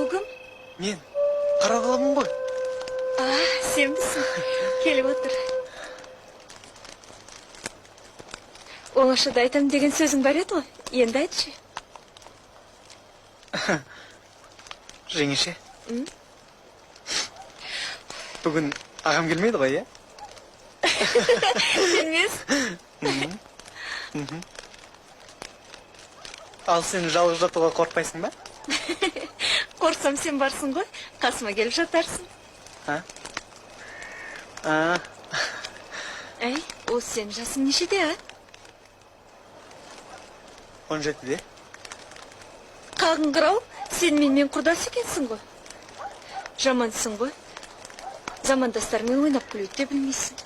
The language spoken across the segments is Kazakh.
Бүгін? Мен қара баламын ғой. Сен бісің. Келіп отыр. Оңашада айтам деген сөзің бар еді ғой. Енді айтшы. Жеңеше. Бүгін ағам келмейді ғой, е? Келмес? Ал сен жалғыз жатуға қорқпайсың ба? Қорқсам сен барсың ғой. Қасыма келіп жатарсың. Әй, о сен жасың нешеде, а? 17-де. Қағыңғырау, сен менімен құрдас екенсің ғой. Жамансың ғой. Замандастармен ойнап күлуді де білмейсің.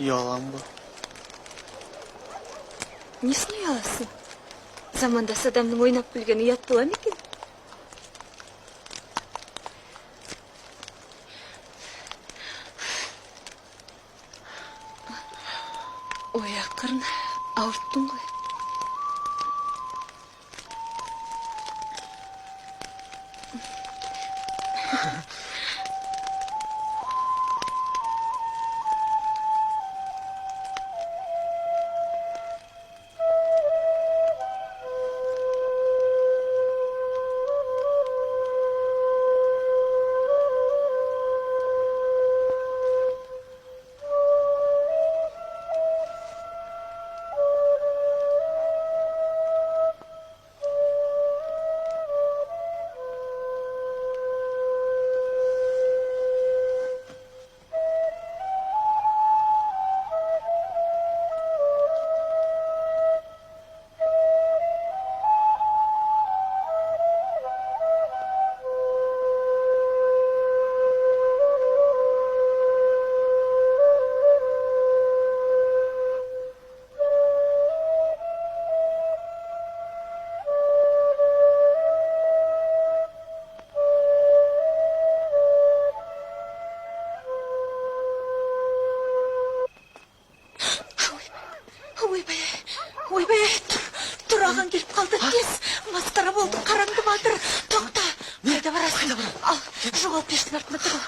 Ұялам ғой. Несіне ұяласың? Замандас адамның ойнап күлген ұят бола ма екен? Ой, ақырын ауырттың ғой. Ойбай, тұр аған келіп қалды. Тез, масқара болды, қараңды батыр. Тоқта, қайда барасың? Ал, жоғалып пештің артына тұр.